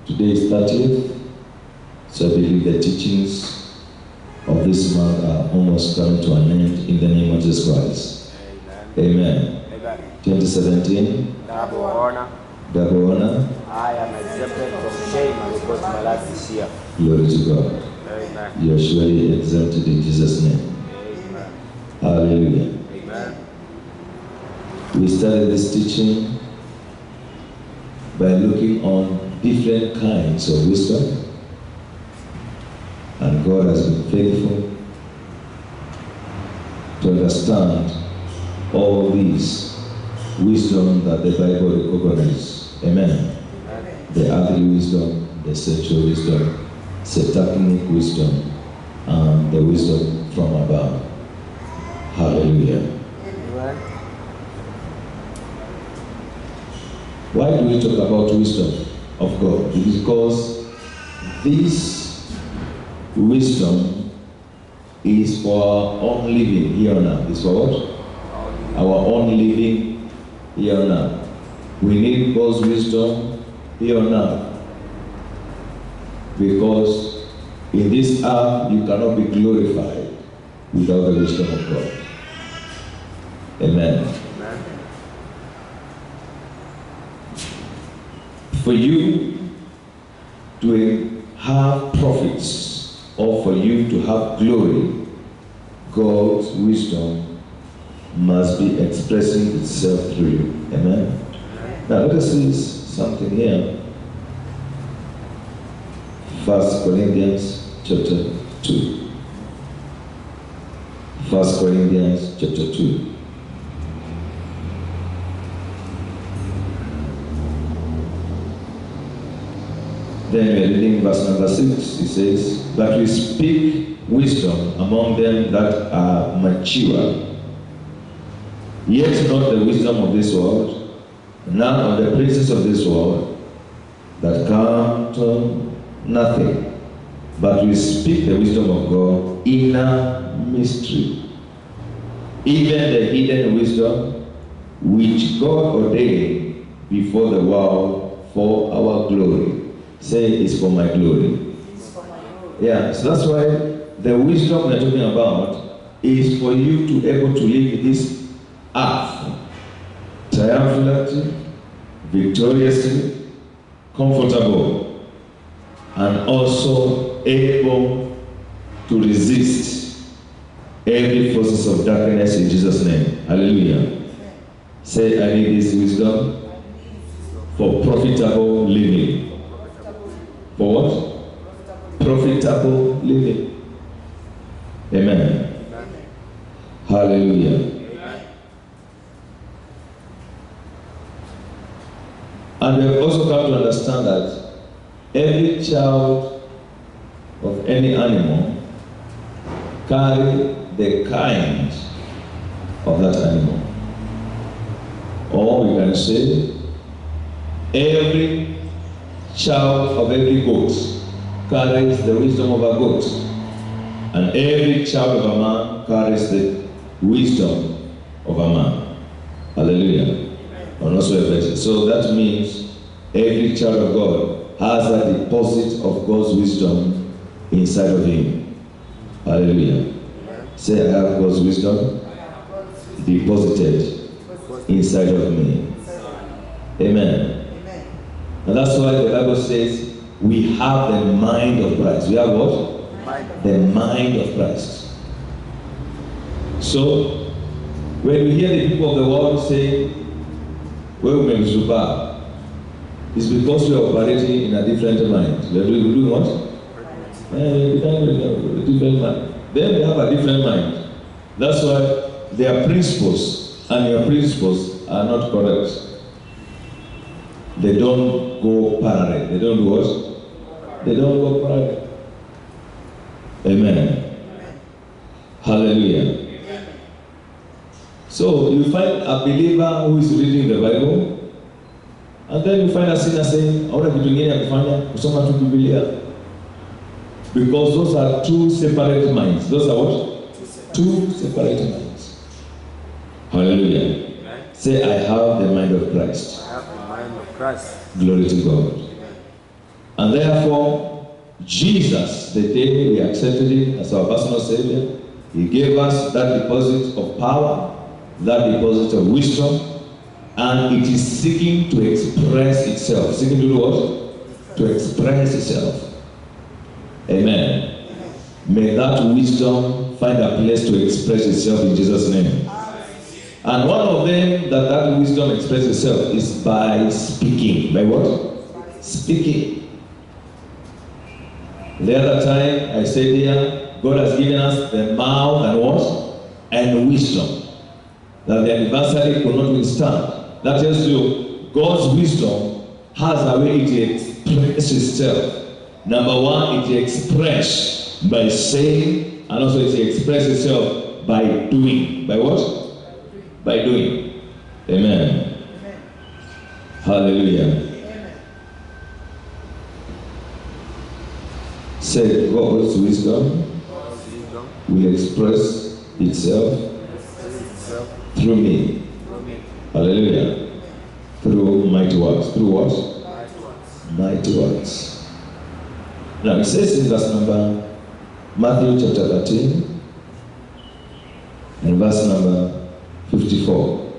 Today is 30th, so I believe the teachings of this month are almost coming to an end in the name of Jesus Christ. Amen. Amen. 2017, Double honor. double honor. I am exempted from shame and because my life is here. Glory to God. Amen. You are surely exempted in Jesus' name. Amen. Hallelujah. Amen. We started this teaching by looking on different kinds of wisdom, and God has been faithful to understand all these wisdom that the Bible recognizes. Amen. The earthly wisdom, the sexual wisdom, satanic wisdom, and the wisdom from above. Hallelujah. Amen. Why do we talk about wisdom of God? Because this wisdom is for our own living here on earth. It's for what? Our own living here on earth. We need God's wisdom here on earth. Because in this earth you cannot be glorified without the wisdom of God. Amen. Amen. For you to have profits or for you to have glory, God's wisdom must be expressing itself through you. Amen. Now let us see something here. 1 Corinthians chapter 2. 1 Corinthians chapter 2. Then we are reading verse number 6. It says, "But we speak wisdom among them that are mature, yet not the wisdom of this world, none of the princes of this world, that come to nothing. But we speak the wisdom of God in a mystery, even the hidden wisdom which God ordained before the world for our glory." Say, "It's for my glory." Yeah, so that's why the wisdom we're talking about is for you to be able to live this earth triumphantly, victoriously, comfortable, and also able to resist every forces of darkness in Jesus' name. Hallelujah. Say, "I need this wisdom for profitable living." For what? Profitable living. Amen. Hallelujah. And we have also come to understand that every child of any animal carry the kind of that animal. Or we can say every child of every goat carries the wisdom of a goat, and every child of a man carries the wisdom of a man. Hallelujah. And also a person. So that means every child of God has a deposit of God's wisdom inside of him. Hallelujah. Say, "I have God's wisdom deposited inside of me." Amen. And that's why the Bible says we have the mind of Christ. We have what? The mind of Christ. So, when we hear the people of the world say, "Well, Zuba," it's because we are operating in a different mind. We are doing what? A different mind. Then we have a different mind. That's why their principles and your principles are not correct. They don't go parallel. They don't do what? They don't go parallel. Amen. Hallelujah. So you find a believer who is reading the Bible, and then you find a sinner saying, "Ahora kitu kingine ya kufanya kusoma tu Biblia." Because those are two separate minds. Those are what? Two separate minds. Hallelujah. Say, "I have the mind of Christ." I have the mind of Christ. Glory to God. And therefore, Jesus, the day we accepted him as our personal Savior, he gave us that deposit of power, that deposit of wisdom, and it is seeking to express itself. Seeking to do what? To express itself. Amen. May that wisdom find a place to express itself in Jesus' name. And one of them that wisdom expresses itself is by speaking. By what? Speaking. The other time I said here, God has given us the mouth and what? And wisdom. That the adversary could not withstand. That tells you God's wisdom has a way it expresses itself. Number one, it expresses by saying, and also it expresses itself by doing. By what? By doing. Amen. Amen. Hallelujah. Amen. Say, God's wisdom will express itself through me. Hallelujah. Through mighty works. Through what? Mighty works. Now it says in verse number Matthew chapter 13 and verse number 54.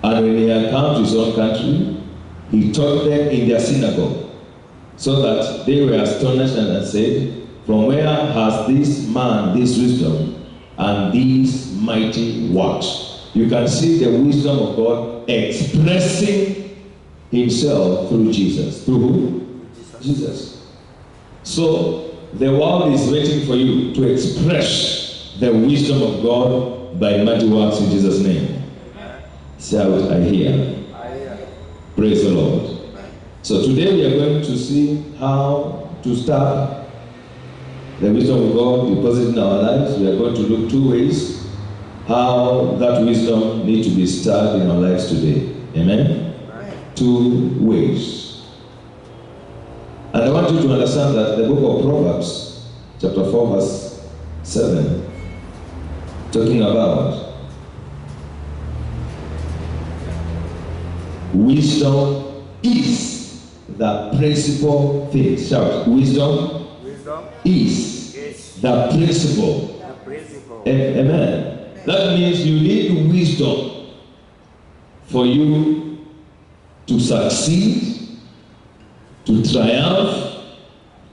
And when he had come to his own country, he taught them in their synagogue, so that they were astonished and said, from where has this man this wisdom and these mighty works? You can see the wisdom of God expressing himself through Jesus. Through who? Jesus. So the world is waiting for you to express the wisdom of God by mighty works in Jesus' name. Shout, I hear. Praise the Lord. So today we are going to see how to start the wisdom of God deposited in our lives. We are going to look two ways how that wisdom needs to be stirred in our lives today. Amen? Two ways. And I want you to understand that the book of Proverbs, chapter 4, verse 7, talking about wisdom is the principal thing. Shout, wisdom is the principal. Amen. That means you need wisdom for you to succeed, to triumph,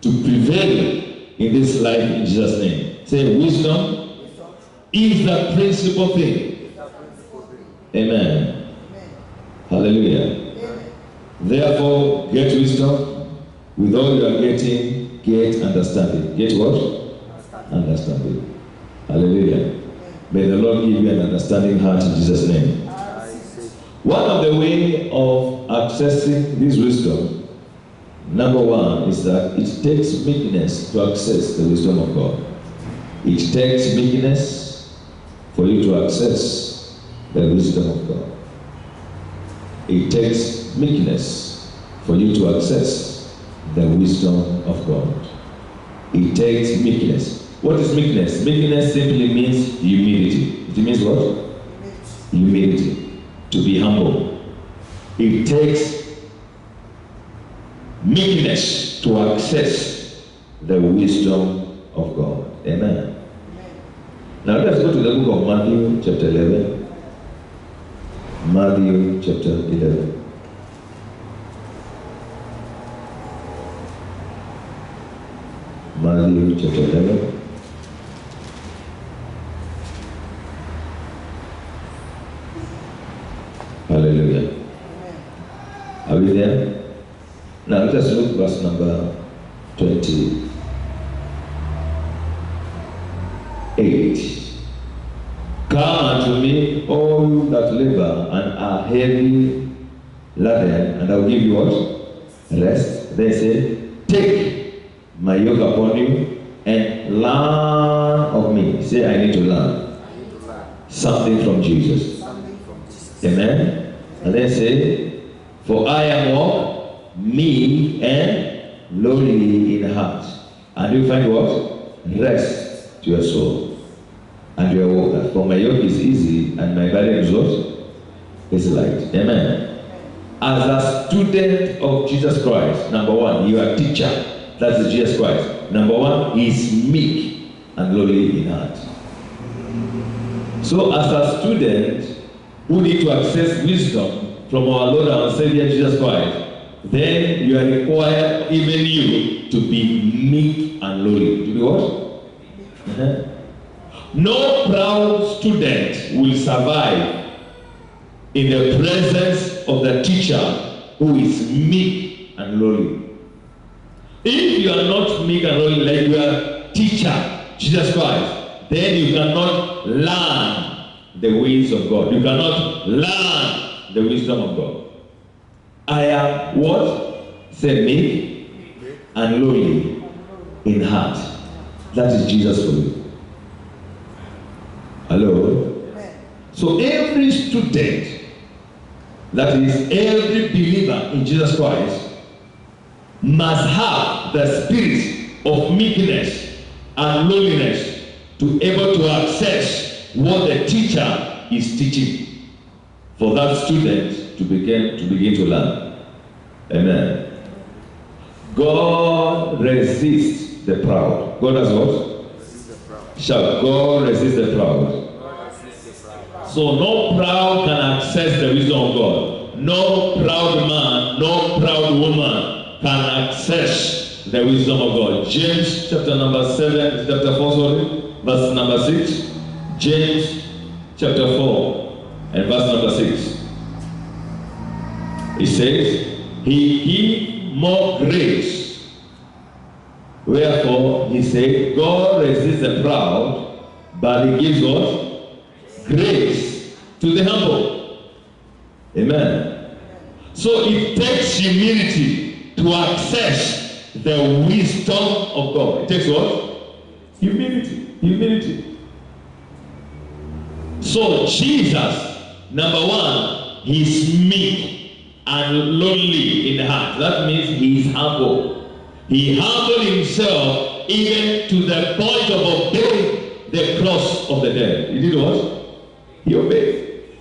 to prevail in this life in Jesus' name. Say, wisdom is the principal thing. Amen. Hallelujah. Therefore, get wisdom. With all you are getting, get understanding. Get what? Understanding. Hallelujah. May the Lord give you an understanding heart in Jesus' name. One of the ways of accessing this wisdom, number one, is that it takes meekness to access the wisdom of God. It takes meekness for you to access the wisdom of God. It takes meekness for you to access the wisdom of God. It takes meekness. What is meekness? Meekness simply means humility. It means what? Humility. To be humble. It takes meekness to access the wisdom of God. Amen. Now let's go to the book of Matthew chapter 11. Matthew chapter 11. Matthew chapter 11. Hallelujah. Are we there? Now let us look verse number 28. Come unto me, all you that labor and are heavy laden, and I will give you what? Rest. They say, take my yoke upon you and learn of me. Say, I need to learn something from Jesus. Amen. And they say, for I am what? Meek and lowly in heart. And you find what? Rest to your soul. And your for my yoke is easy and my burden is what? Is light. Amen. as a student of Jesus Christ, number one, you are a teacher. That is Jesus Christ. Number one, he is meek and lowly in heart. So as a student who need to access wisdom from our Lord and Savior Jesus Christ, then you are required, even you, to be meek and lowly. To be what? No proud student will survive in the presence of the teacher who is meek and lowly. If you are not meek and lowly like your teacher, Jesus Christ, then you cannot learn the ways of God. You cannot learn the wisdom of God. I am what? Say meek and lowly in heart. That is Jesus for you. Hello? So every student, that is every believer in Jesus Christ, must have the spirit of meekness and lowliness to able to access what the teacher is teaching for that student to begin to learn. Amen. God resists the proud. God does what? Shout, God resists the proud. So no proud can access the wisdom of God. No proud man, no proud woman can access the wisdom of God. James chapter number 7, chapter 4, sorry, verse number 6. James chapter 4 and verse number 6. It says, he give more grace. Wherefore, he said, God resists the proud, but he gives what? Grace to the humble. Amen. So it takes humility to access the wisdom of God. It takes what? Humility. Humility. So Jesus, number one, he's meek and lowly in heart. That means he is humble. He humbled himself even to the point of obeying the cross of the dead. He did what? He obeyed.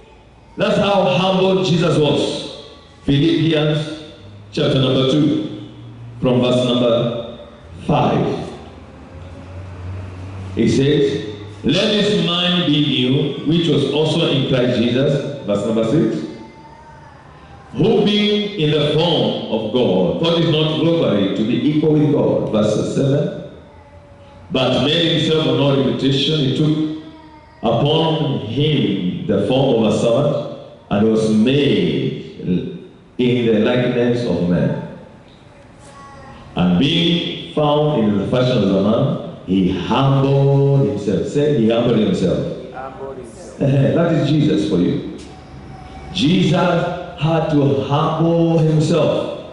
That's how humble Jesus was. Philippians chapter number 2, from verse number 5. It says, let this mind be in you, which was also in Christ Jesus, verse number 6, who being in the form of God, thought it not robbery to be equal with God, verse 7, but made himself of no reputation, he took upon him the form of a servant, and was made in the likeness of man. And being found in the fashion of a man, he humbled himself. Say, he humbled himself. That is Jesus for you. Jesus had to humble himself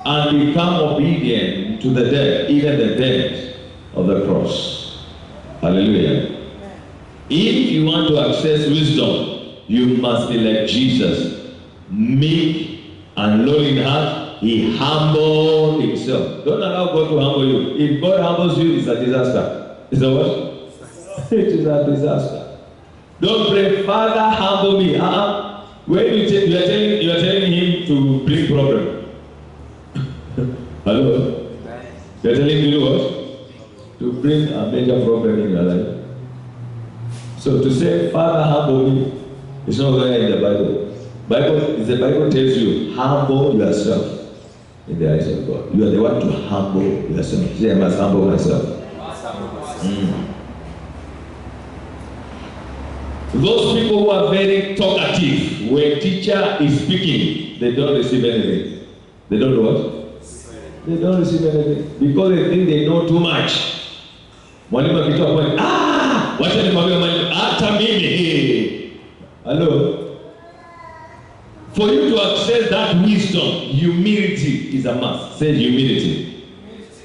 and become obedient to the death, even the death of the cross. Hallelujah. If you want to access wisdom, you must be like Jesus, meek and lowly in heart. He humbled himself. Don't allow God to humble you. If God humbles you, it's a disaster. It's a what? It is a disaster. Don't pray, Father, humble me. When you are telling him to bring problem. Hello? You are telling me what? To bring a major problem in your life. So to say, Father, humble me, it's not there in the Bible. The Bible tells you, humble yourself in the eyes of God. You are the one to humble yourself. Say, I must humble myself. Those people who are very talkative, when teacher is speaking, they don't receive anything. They don't know what? They don't receive anything. Because they think they know too much. Mwalimu akitoa point, wacha nikwambie mwalimu, hata mimi. Hello? For you to access that wisdom, humility is a must. Say humility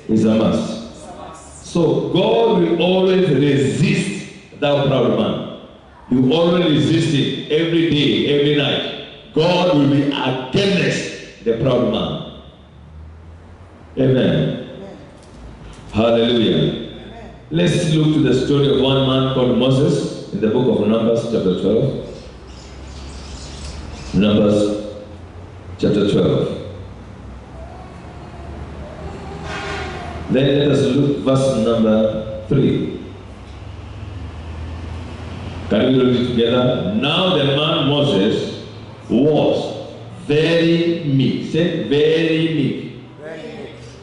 is a must. So God will always resist that proud man. You always resist him every day, every night. God will be against the proud man. Amen. Hallelujah. Let's look to the story of one man called Moses in the book of Numbers chapter 12. Numbers chapter 12. Then let us look verse number 3. Can we read it together? Now the man Moses was very meek. Say very meek.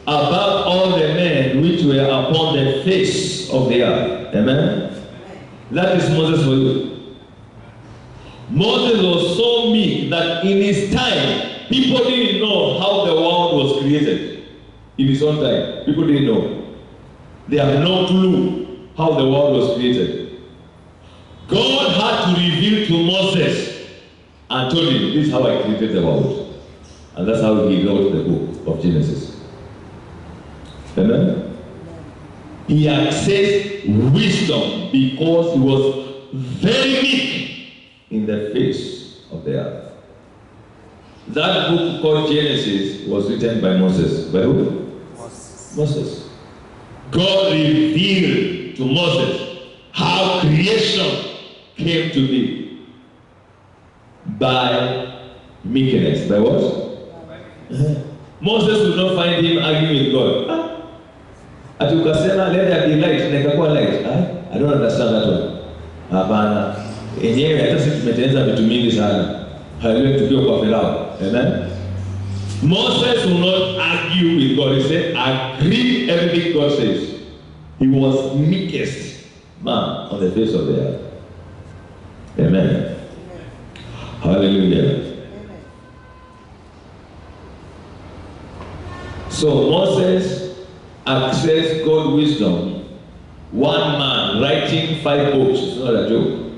Above all the men which were upon the face of the earth. Amen? That is Moses for you. Moses was so meek that in his time, people didn't know how the world was created. In his own time, people didn't know. They have no clue how the world was created. God had to reveal to Moses and told him, this is how I created the world. And that's how he wrote the book of Genesis. Amen? He accessed wisdom because he was very meek in the face of the earth. That book called Genesis was written by Moses. By who? Moses. God revealed to Moses how creation came to be by meekness. By what? Moses would not find him arguing with God. Ati ukasema let there be light, na ikakuwa light. I don't understand that one. Hapana. Enyewe hata sisi tumetengeneza vitu mingi sana. Haleluya, tukiwa kwa Farao. Amen. Moses will not argue with God. He said, agree everything God says. He was meekest man on the face of the earth. Amen. Hallelujah. Amen. So Moses accessed God's wisdom. One man writing 5 books. It's not a joke.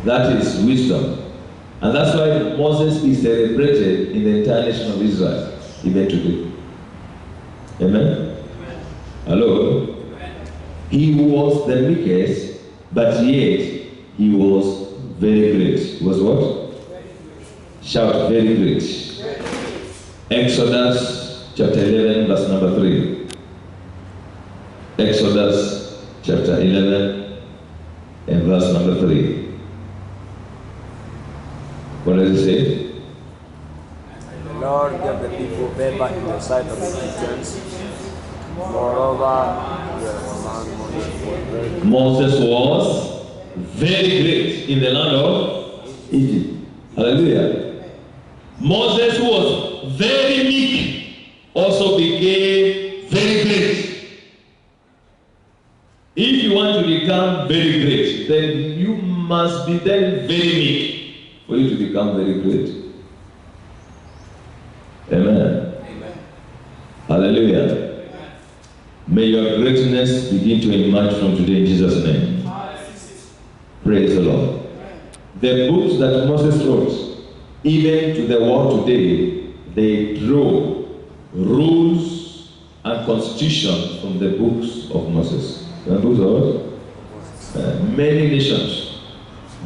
That is wisdom. And that's why Moses is celebrated in the entire nation of Israel, even today. Amen? Amen. Hello? Amen. He was the meekest, but yet he was very great. He was what? Shout, very great. Exodus chapter 11, verse number 3. Exodus chapter 11 and verse number 3. What does it say? The Lord gave the people favor in the sight of the Egyptians. Moreover, Moses was very great in the land of Egypt. Hallelujah. Moses, who was very meek, also became very great. If you want to become very great, then you must be then very meek for you to become very great. Amen. Amen. Hallelujah. Amen. May your greatness begin to emerge from today in Jesus' name. Praise the Lord. Amen. The books that Moses wrote, even to the world today, they draw rules and constitution from the books of Moses. The books of many nations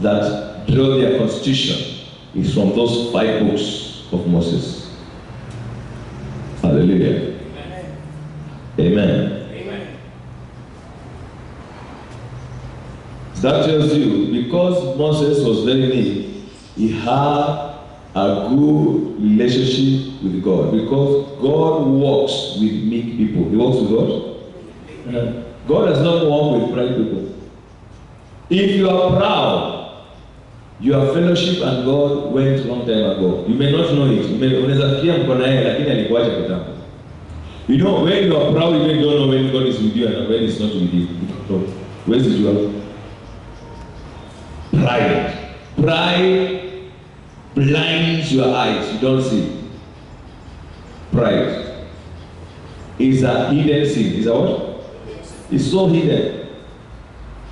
that draw their constitution is from those 5 books of Moses. Hallelujah. Amen. Amen. Amen. That tells you, because Moses was very meek, he had a good relationship with God. Because God walks with meek people. He walks with God. God does not walk with pride people. If you are proud, your fellowship and God went long time ago. You may not know it. Unaweza fikiria mko na yeye lakini alikuacha kitambo. You know, when you are proud, you even don't know when God is with you and when He's not with you. So, where's the joy? Pride. Pride blinds your eyes. You don't see. Pride is a hidden sin. Is that what? It's so hidden.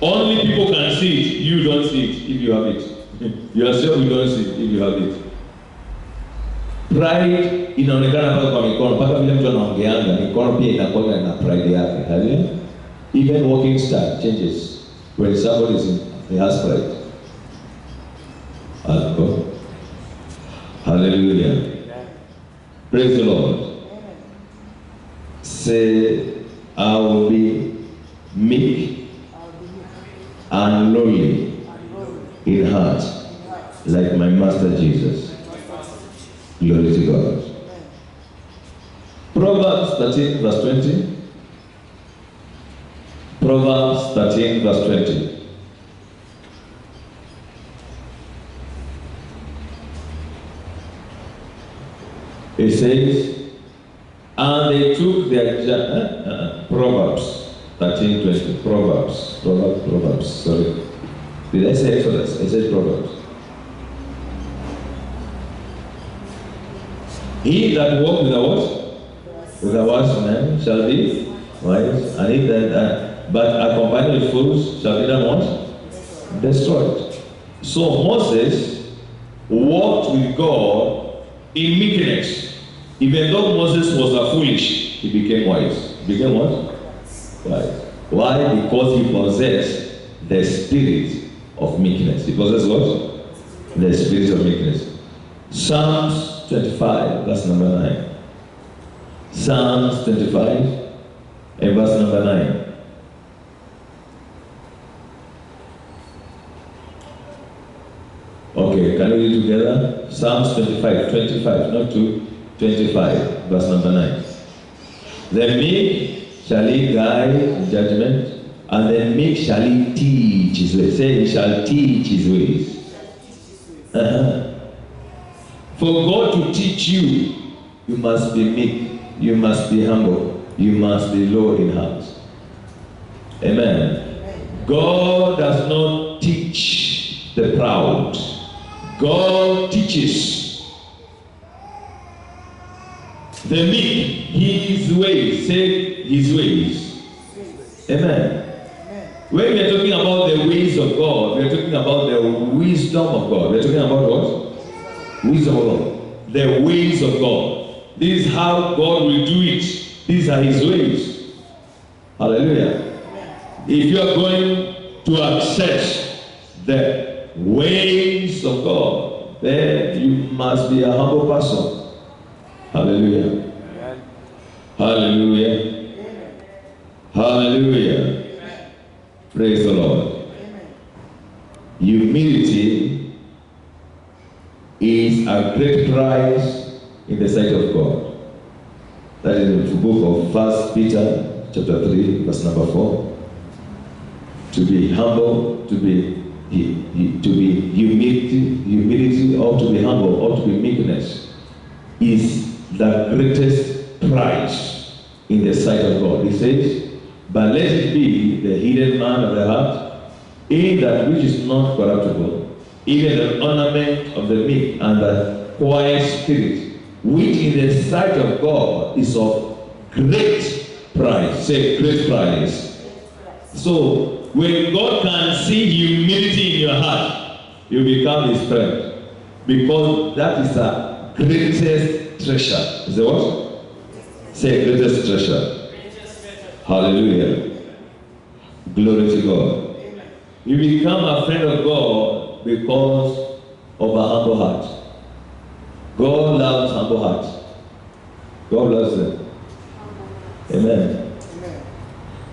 Only people can see it. You don't see it if you have it. Yourself you don't see it if you have it. Pride inaonekana paka kwa mikono, paka vile mtu anaongeanga, mikono pia inakuwa na pride yake. Hallelujah. Even walking style changes when somebody has pride. Hallelujah. Praise the Lord. Say, I will be meek and lowly in heart, like my Master Jesus. Glory to God. Proverbs 13 verse 20. Proverbs 13 verse 20. It says, and they took their Proverbs 13:20. Proverbs. Sorry, did I say Exodus? I said Proverbs. He that walks with a what? With a wise man shall be wise, and he that but a companion of fools shall be done what? Destroyed. So Moses walked with God in meekness. Even though Moses was a foolish, he became wise. Became what? Wise. Why? Because he possessed the spirit of meekness. He possessed what? The spirit of meekness. Psalms 25, verse number 9. Psalms 25 and verse number 9. Okay, can we read together? Psalms 25, not 2. 25, verse number 9. The meek shall he guide in judgment, and the meek shall he teach his ways. Say, he shall teach his ways. For God to teach you, you must be meek, you must be humble, you must be low in heart. Amen. God does not teach the proud. God teaches the meek his ways. Say his ways. Amen. When we are talking about the ways of God, we are talking about the wisdom of God. We are talking about what? Wisdom of God. The ways of God. This is how God will do it. These are his ways. Hallelujah. If you are going to access the ways of God, then you must be a humble person. Hallelujah. Amen. Hallelujah. Amen. Hallelujah. Amen. Praise the Lord. Amen. Humility is a great prize in the sight of God. That is the book of 1 Peter chapter 3, verse number 4. To be humble, to be humility, or to be humble, or to be meekness is the greatest prize in the sight of God. He says, but let it be the hidden man of the heart, in that which is not corruptible, even the ornament of the meek and the quiet spirit, which in the sight of God is of great price. Say great price. So when God can see humility in your heart, you become his friend, because that is the greatest treasure. Is that what? Say greatest treasure. Hallelujah. Glory to God. You become a friend of God because of a humble heart. God loves humble hearts. God loves them. Amen.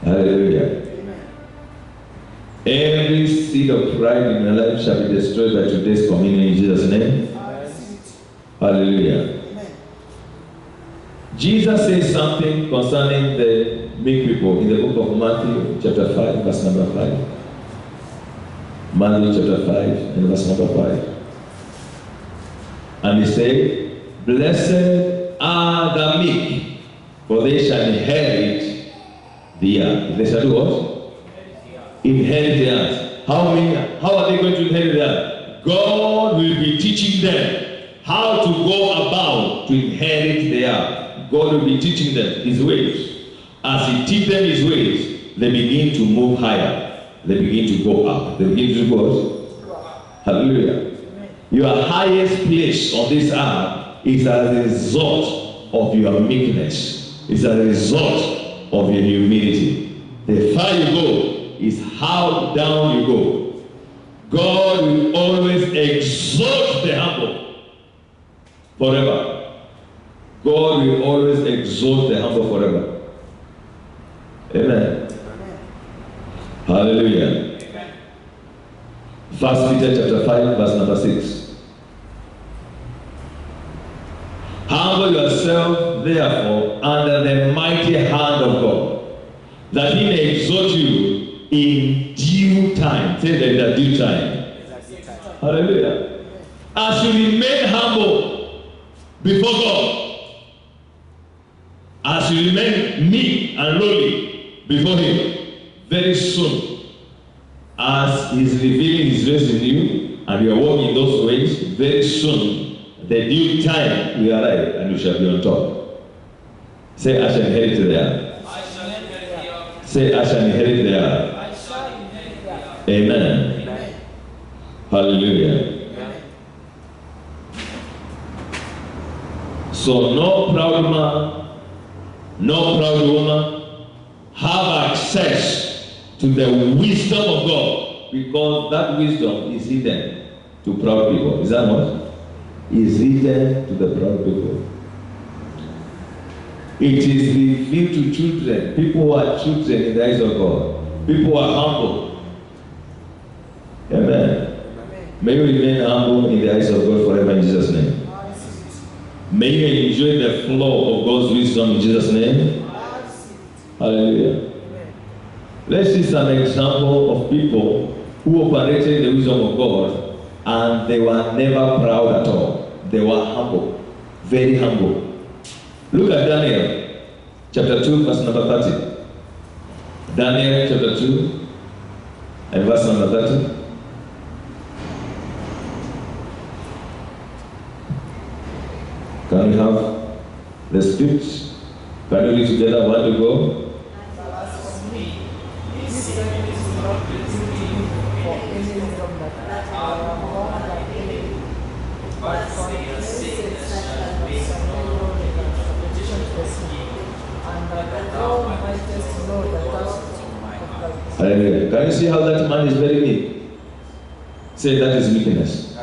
Hallelujah. Every seed of pride in your life shall be destroyed by today's communion in Jesus' name. Hallelujah. Jesus says something concerning the meek people in the book of Matthew chapter 5, verse number 5. Matthew chapter 5 and verse number 5. And he said, blessed are the meek, for they shall inherit the earth. They shall do what? Inherit the earth. How are they going to inherit the earth? God will be teaching them how to go about to inherit the earth. God will be teaching them his ways. As he teaches them his ways, they begin to move higher. They begin to go up. They begin to go up. Hallelujah. Your highest place on this earth is as a result of your meekness. It's a result of your humility. The further you go is how down you go. God will always exalt the humble forever. God will always exalt the humble forever. Amen. Hallelujah. 1 Peter chapter 5, verse number 6. Humble yourself, therefore, under the mighty hand of God, that he may exalt you in due time. Say that in the due time. Hallelujah. As you remain humble before God, as you remain meek and lowly before him, very soon, as he's revealing his grace in you, and you are walking in those ways, very soon, the due time will arrive, and you shall be on top. Say, I shall inherit the earth. Say, I shall inherit the earth. Amen. Amen. Hallelujah. Amen. So no proud man, no proud woman have access to the wisdom of God, because that wisdom is hidden to proud people. Is that what? Is hidden to the proud people. It is revealed to children, people who are children in the eyes of God, people who are humble. Amen. May you remain humble in the eyes of God forever in Jesus' name. May you enjoy the flow of God's wisdom in Jesus' name. Hallelujah. Let's see some example of people who operated the wisdom of God and they were never proud at all. They were humble, very humble. Look at Daniel chapter 2 verse number 30. Daniel chapter 2 and verse number 30. Can we have the script? Can we read together? One to go. Hallelujah. Can you see how that man is very meek? Say that is meekness.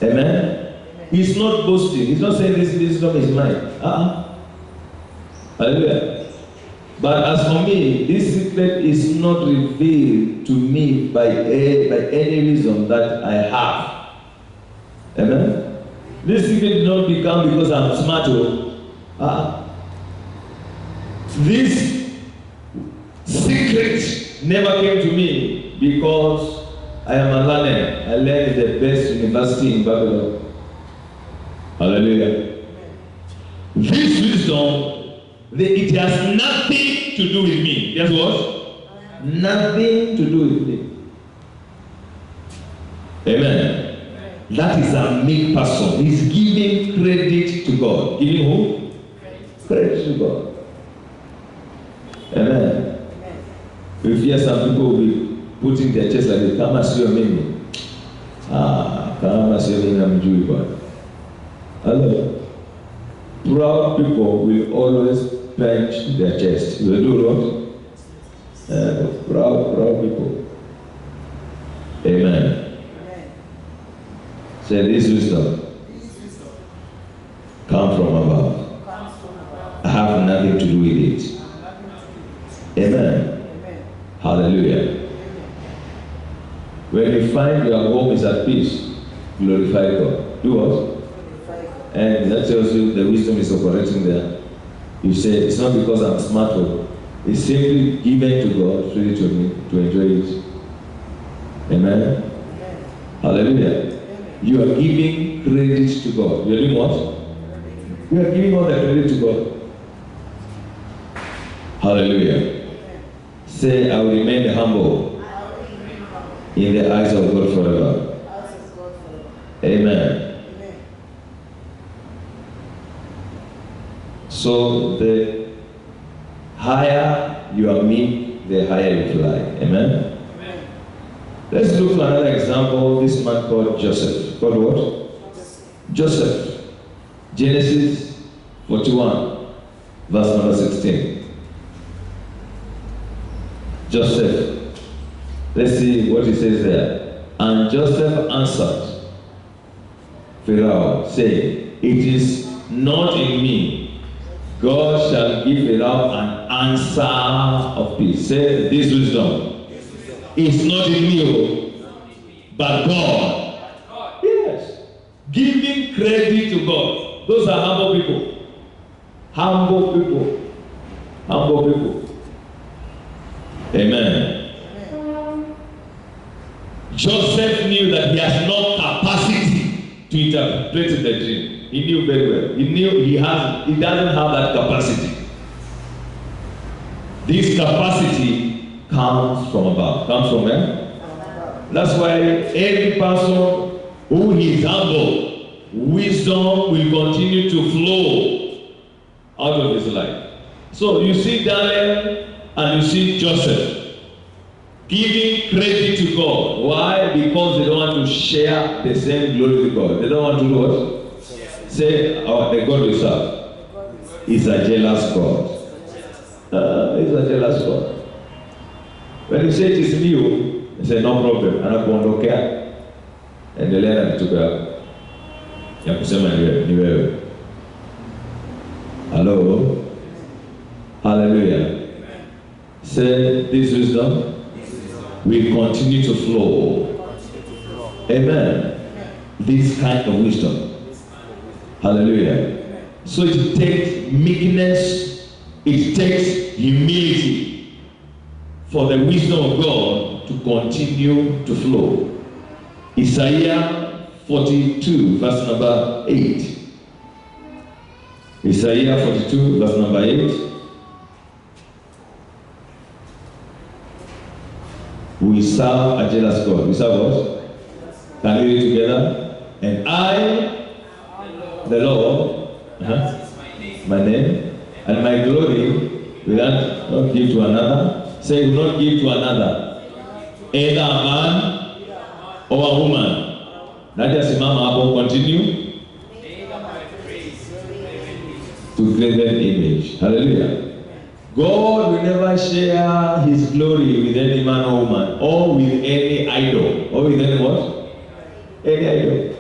Amen. He's not boasting. He's not saying this wisdom is mine. Hallelujah. But as for me, this secret is not revealed to me by any reason that I have. Amen. This secret did not become because I'm smart. This secret never came to me because I am a learner. I learned in the best university in Babylon. Hallelujah. This wisdom, it has nothing to do with me. Guess what? Nothing to do with me. Amen. That is a meek person. He's giving credit to God. Giving who? Credit to God. Amen. If hear some people will be putting their chest like this, kama sio mimi. Kama sio mimi namjui Bwana. Hello. Proud people will always bench their chest. Will they do what? Proud people. Amen. Say this wisdom come from above. I have nothing to do with it. Amen. Hallelujah. When you find your home is at peace, glorify God. Do what? And that tells you the wisdom is operating there. You say, it's not because I'm smart, it's simply given to God, freely to me, to enjoy it. Amen? Hallelujah. You are giving credit to God. You are doing what? You are giving all the credit to God. Hallelujah. Say, I will remain humble in the eyes of God forever. Amen. So the higher you are meek, the higher you fly. Amen. Let's look for another example. This man called Joseph. Called what? Joseph. Genesis 41, verse number 16. Joseph. Let's see what he says there. And Joseph answered Pharaoh, saying, it is not in me. God shall give Pharaoh an answer of peace. Say, this wisdom is not in me, but God. Yes. Giving credit to God. Those are humble people. Humble people. Humble people. Amen. Joseph knew that he has no capacity to interpret the dream. He knew very well. He knew he doesn't have that capacity. This capacity comes from above. Comes from where? That's why every person who is humble, wisdom will continue to flow out of his life. So you see Daniel and you see Joseph giving credit to God. Why? Because they don't want to share the same glory with God. They don't want to do what? Say, the God we serve is a jealous God. He's a jealous God. When you say it is new, you say no problem. Anakuondokea. Endelea na vitu vyako. Ya kusema ni wewe. Hello. Hallelujah. Say this wisdom will continue to flow. Amen. This kind of wisdom. Hallelujah. So it takes meekness, it takes humility for the wisdom of God to continue to flow. Isaiah 42, verse number 8. Isaiah 42, verse number 8. We serve a jealous God. We serve what? Can we read together? And I, the Lord, my name, and my glory will not give to another. Say, will not give to another. Either a man or a woman. Naja simama hapo, continue. To graven image. Hallelujah. God will never share his glory with any man or woman, or with any idol, or with any what? Any idol.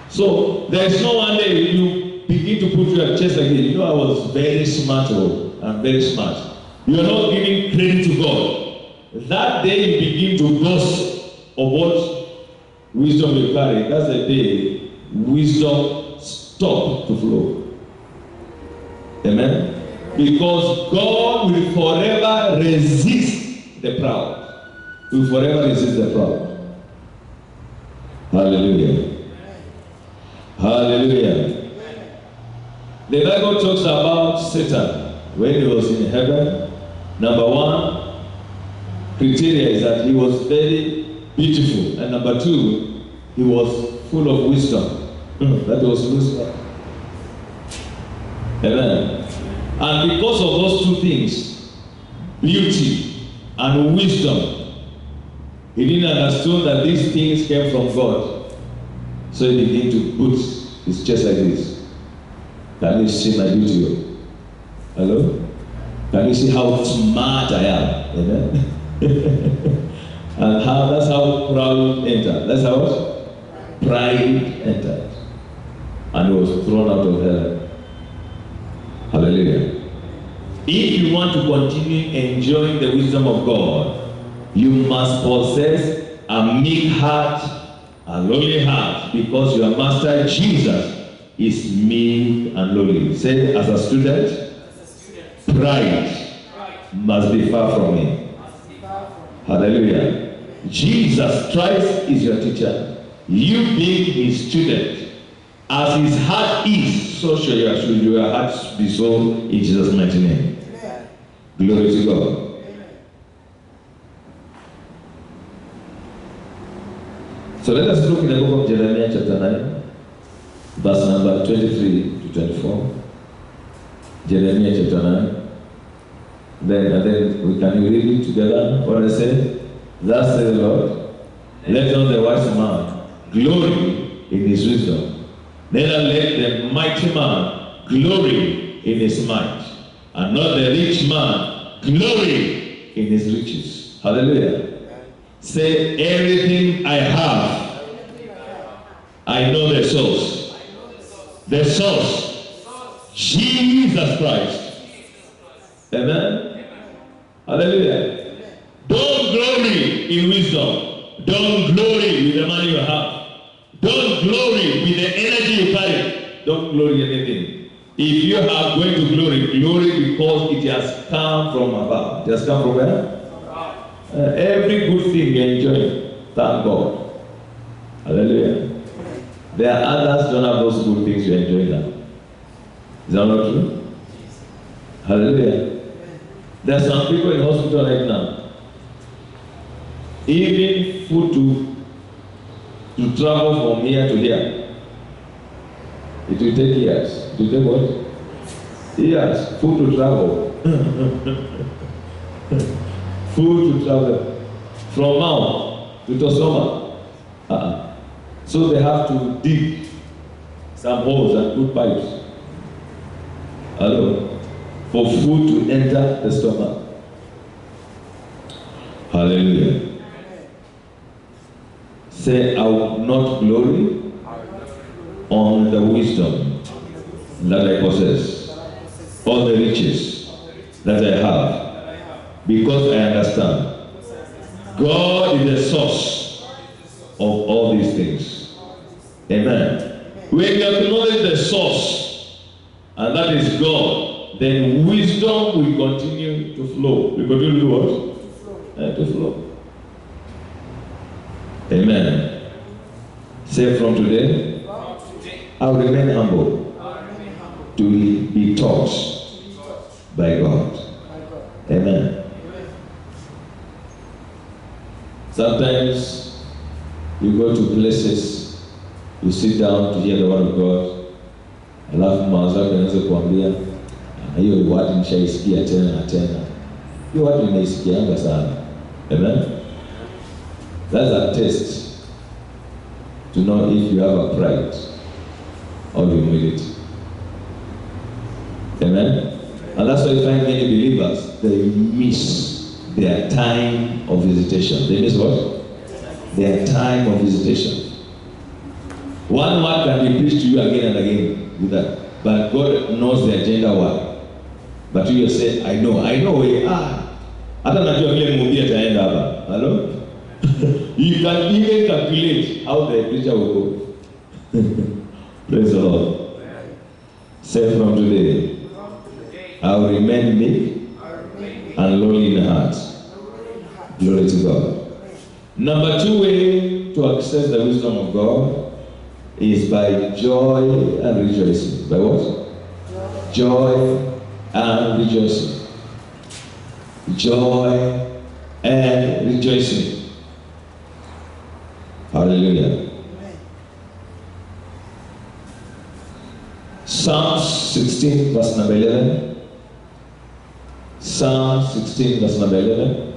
So there's no one day you begin to put your chest again. You know, I was very smart, I'm very smart. You are not giving credit to God. That day you begin to boast of what wisdom you carry. That's the day wisdom stops to flow. Amen. Because God will forever resist the proud. He will forever resist the proud. Hallelujah. Hallelujah. The Bible talks about Satan when he was in heaven. Number one criteria is that he was very beautiful. And number two, he was full of wisdom. That was wisdom. Amen. And because of those two things, beauty and wisdom, he didn't understand that these things came from God. So he began to put his chest like this. Can you see my beauty? Hello? Can you see how smart I am? Amen? And that's how proud entered. That's how pride entered. And he was thrown out of heaven. Hallelujah. If you want to continue enjoying the wisdom of God, you must possess a meek heart, a lowly heart, because your master Jesus is meek and lowly. Say, as a student, pride must be far from me. Hallelujah. Jesus Christ is your teacher. You being his student. As his heart is, so shall your heart be so in Jesus' mighty name. Amen. Glory to God. Amen. So let us look in the book of Jeremiah chapter 9, verse number 23 to 24. Jeremiah chapter 9. Then we can read it together. What I say? Thus says the Lord, let not the wise man glory in his wisdom. Neither let the mighty man glory in his might, and not the rich man glory in his riches. Hallelujah. Say, everything I have, I know the source. The source, Jesus Christ. Amen. Hallelujah. Don't glory in wisdom. Don't glory with the money you have. Don't glory with the energy you carry. don't glory anything. If you are going to glory, glory because it has come from above. It has come from where? Every good thing you enjoy, thank God. Hallelujah. There are others who don't have those good things you enjoy now. Is that not true? Hallelujah. There are some people in hospital right now. Even food to travel from here to here. It will take years. It will take what? Years. Food to travel. Food to travel. From Mount to Tosoma. So they have to dig some holes and put pipes. Hello? For food to enter the stomach. Hallelujah. Say, I will not glory on the wisdom that I possess, all the riches that I have, because I understand God is the source of all these things. Amen. When you acknowledge the source, and that is God, then wisdom will continue to flow. Will continue to do what? To flow. Amen. Say, from today, I will remain humble to be taught by God. Amen. Sometimes you go to places, you sit down to hear the word of God, alafu mawazo yako yanaweza kuambia hiyo watu nishaisikia tena na tena. Hiyo watu ninaisikianga sana. Amen. That's a test to know if you have a pride or humility. Amen. And that's why you find many believers, they miss their time of visitation. They miss what? Their time of visitation. One word can be preached to you again and again with that. But God knows the agenda word. But you say, I know where hata najua vile mhubiri ataenda hapa. Hello? You can even calculate how the preacher will go. Praise the Lord. Say, from today, I will remain meek and lowly in heart. Glory to God. Number 2 way to access the wisdom of God is by joy and rejoicing. By what? Joy and rejoicing. Joy and rejoicing. Hallelujah. Psalm 16 verse number 11. Psalm 16 verse number 11.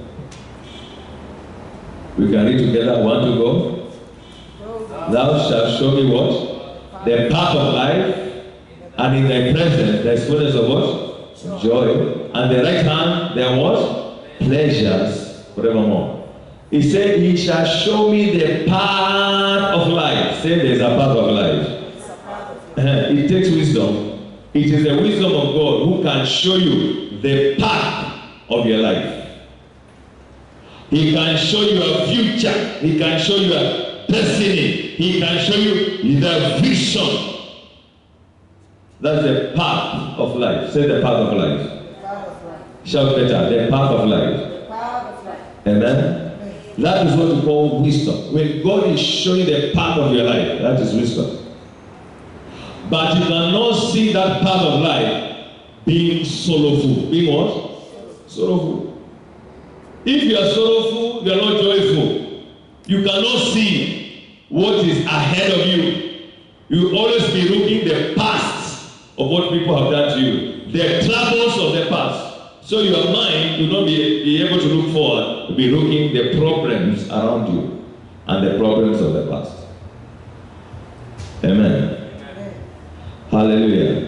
We can read together. Want to go? Thou shalt show me what? The path of life, and in thy presence there is fullness of what? Joy. And the right hand there was pleasures forevermore. He said, he shall show me the path of life. Say, there's a path of life. It takes wisdom. It is the wisdom of God who can show you the path of your life. He can show you a future. He can show you a destiny. He can show you the vision. That's the path of life. Say the path of life. Shout better. The path of life. Amen. That is what we call wisdom. When God is showing the path of your life, that is wisdom. But you cannot see that path of life being sorrowful. Being what? Sorrowful. If you are sorrowful, you are not joyful. You cannot see what is ahead of you. You will always be looking the past of what people have done to you. The troubles of the past. So your mind will not be able to look forward, to be looking the problems around you and the problems of the past. Amen. Hallelujah.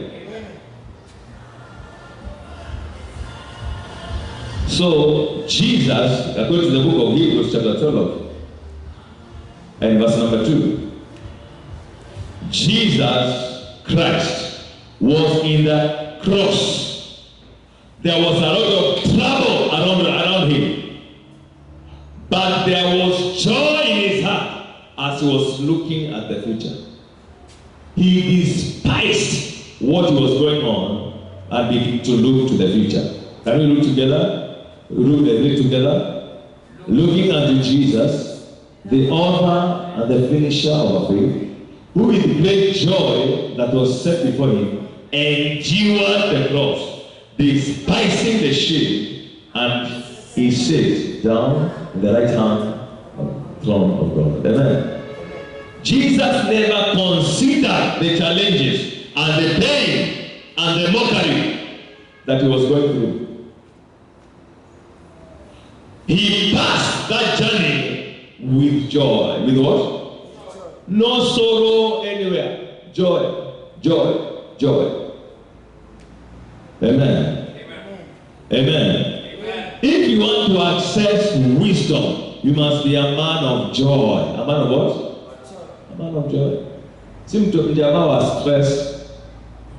So Jesus, according to the book of Hebrews chapter 12 and verse number 2, Jesus Christ was in the cross. There was a lot of trouble around him. But there was joy in his heart as he was looking at the future. He despised despised what was going on and began to look to the future. Can we look together? Read together. Looking unto Jesus, the author and the finisher of our faith, who with great joy that was set before him, endured the cross, despising the shame, and he sat down in the right hand of the throne of God. Amen. Jesus never considered the challenges and the pain and the mockery that he was going through. He passed that journey with joy. With what? No sorrow anywhere. Joy, joy, joy. Amen. Amen. Amen. If you want to access wisdom, you must be a man of joy. A man of what? A man of joy. Seem to be about stress.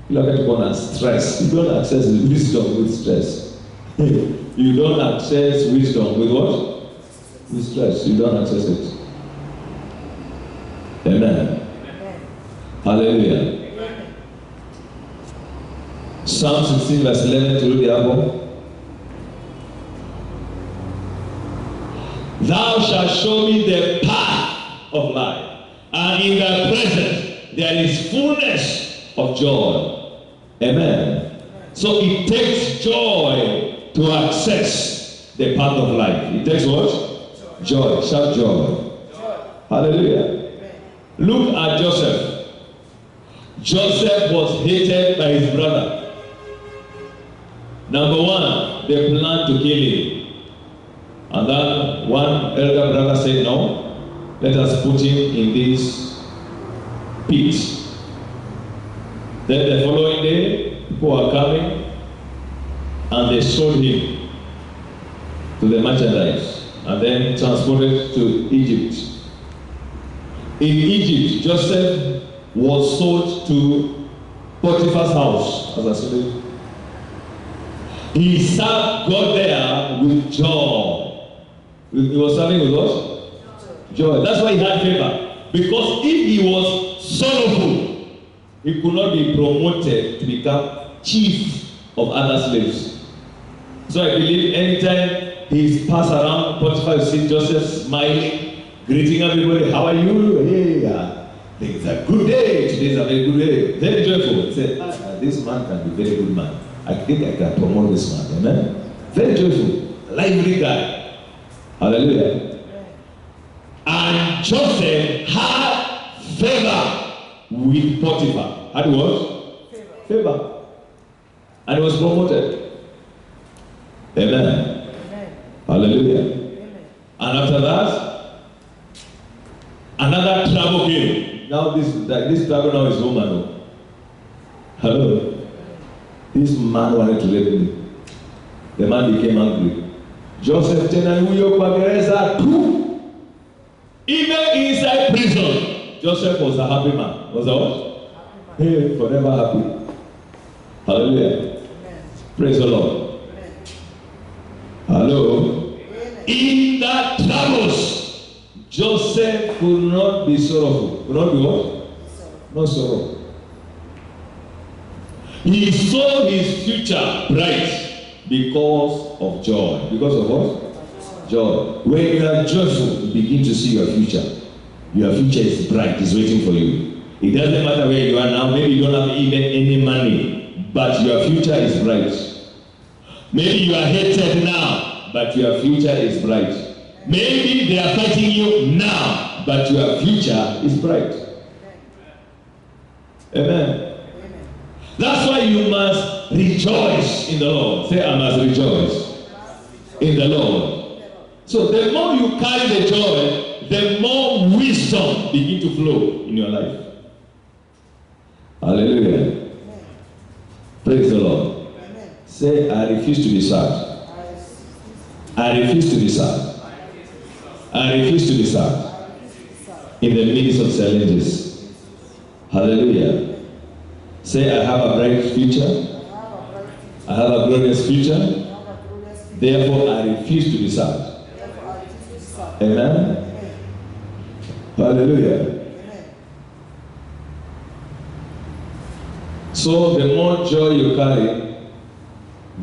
You look at one as stress. You don't access wisdom with stress. You don't access wisdom with what? With stress. You don't access it. Amen. Hallelujah. Amen. Psalm 16 verse 11 to the above. Thou shalt show me the path of life, and in thy presence there is fullness of joy. Amen. So it takes joy to access the path of life. It takes what? Joy. Shout joy. Hallelujah. Look at Joseph. Joseph was hated by his brother. Number one, they planned to kill him. And then one elder brother said, no, let us put him in this pit. Then the following day, people were coming and they sold him to the merchandise and then transported to Egypt. In Egypt, Joseph was sold to Potiphar's house as a slave. He served God there with joy. He was serving with what? Joy. That's why he had favor. Because if he was sorrowful, he could not be promoted to become chief of other slaves. So I believe anytime he's passed around, Potiphar, you see Joseph smiling, greeting everybody. How are you? Hey, it's a good day. Today's a very good day. Very joyful. He said, this man can be a very good man. I think I can promote this man. Amen. Very joyful, lively guy. Hallelujah. And Joseph had favor with Potiphar. Had what? Favor. And he was promoted. Amen. Hallelujah. Amen. And after that, another trouble came. Now this trouble now is woman. Hello. This man wanted to rape me. The man became angry. Joseph tena huyo kwa gereza tu. Even inside prison, Joseph was a happy man. Was that what? Hey, forever happy. Hallelujah. Amen. Praise the Lord. Amen. Hello. Amen. In that troubles, Joseph could not be sorrowful. Could not be what? No sorrow. He saw his future bright because of joy. Because of what? Joy. When you are joyful, you begin to see your future. Your future is bright, it's waiting for you. It doesn't matter where you are now. Maybe you don't have even any money, but your future is bright. Maybe you are hated now, but your future is bright. Maybe they are fighting you now, but your future is bright. Amen. That's why you must rejoice in the Lord. Say, I must rejoice in the Lord. So the more you carry the joy, the more wisdom begin to flow in your life. Hallelujah. Praise the Lord. Say, I refuse to be sad. I refuse to be sad. I refuse to be sad in the midst of challenges. Hallelujah. Say, I have a bright future. I have a glorious future. Therefore, I refuse to be sad. Amen. Hallelujah. So the more joy you carry,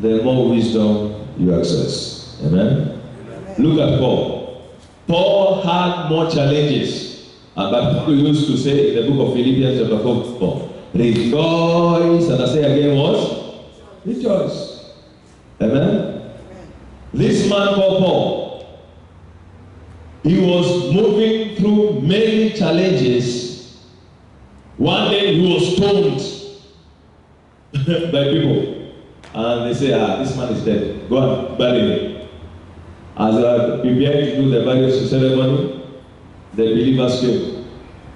the more wisdom you access. Amen? Look at Paul. Paul had more challenges. But Paul used to say in the book of Philippians chapter 4, rejoice. And I say again what? Rejoice. Amen? This man called Paul, he was moving through many challenges. One day he was stoned by people. And they say, this man is dead. Go and bury him. As they are preparing to do the burial ceremony, the believers came,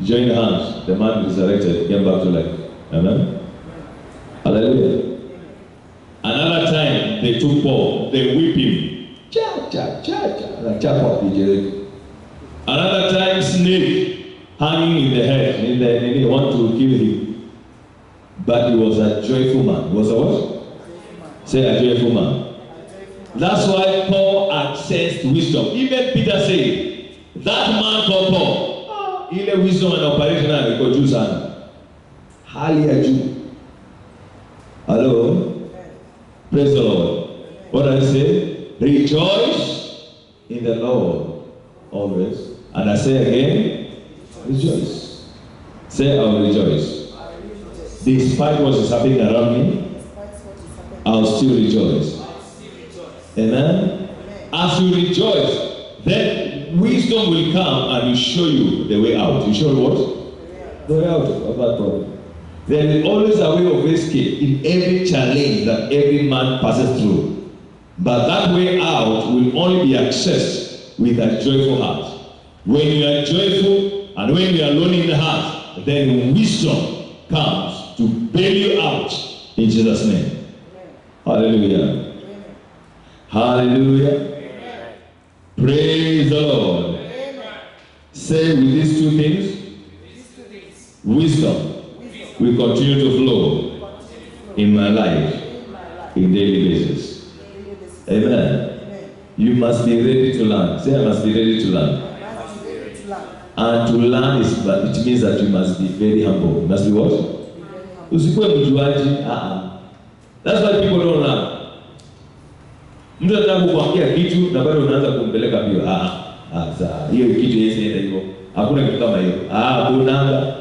joined hands. The man resurrected, came back to life. Amen? Hallelujah. Another time, they took Paul, they whip him. Another time, snake hanging in the head, and they want to kill him. But he was a joyful man. He was a what? Say a joyful man. That's why Paul accessed wisdom. Even Peter said, that man called Paul, ile wisdom and operation na iko juu sana. Hali ya juu. Hello? Praise the Lord. What I say? Rejoice in the Lord always. And I say again, rejoice. Say, I will rejoice. Despite what is happening around me, I'll still rejoice. Amen? As you rejoice, then wisdom will come and will show you the way out. You show you what? The way out of that problem. There is always a way of escape in every challenge that every man passes through. But that way out will only be accessed with a joyful heart. When you are joyful and when you are lonely in the heart, then wisdom comes to bail you out in Jesus' name. Hallelujah. Hallelujah. Amen. Praise the Lord. Amen. Say with these two things, wisdom will continue to flow in my life in daily basis. Amen. You must be ready to learn. Say, I must be ready to learn. And to learn it means that you must be very humble. You must be what? Usikuwe mjuaji. That's why people don't learn. Mtu anataka kukuambia kitu na bado unaanza kumpeleka mbio. Hiyo kitu yesienda hivyo. Hakuna kitu kama hiyo. Kunanga.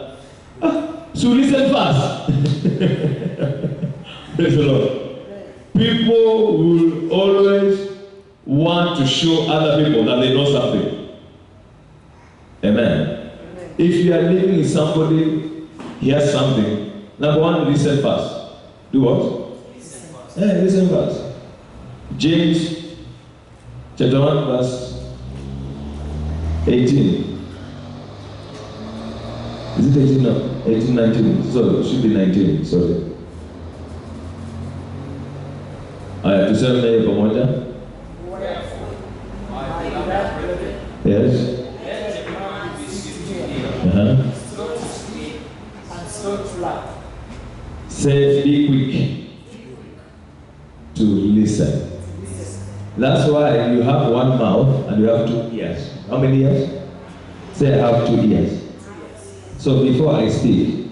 So listen fast. Praise the Lord. People will always want to show other people that they know something. Amen. If you are living with somebody, he has something. Number one, listen fast. Do what? Listen fast. James chapter 1 verse 18. Is it 18 now? 18, 19. Sorry, it should be 19. Sorry. Tuseme na hiyo pamoja. Yes. Say, be quick to listen. That's why you have one mouth and you have 2 ears. How many ears? Say, I have 2 ears. So before I speak,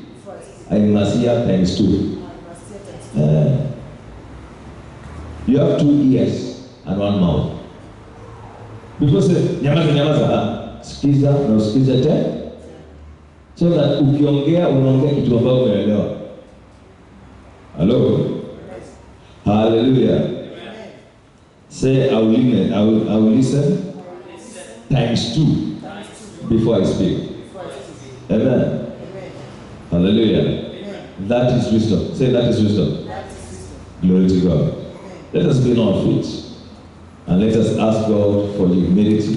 I must hear times 2. You have 2 ears and 1 mouth. Before say, nyamaza, sikiza na usikize tena. So that ukiongea unaongea kitu ambacho umeelewa. Hello? Hallelujah. Say, I will listen times 2 before I speak. Amen. Hallelujah. That is wisdom. Say, that is wisdom. Glory to God. Let us be on our feet and let us ask God for humility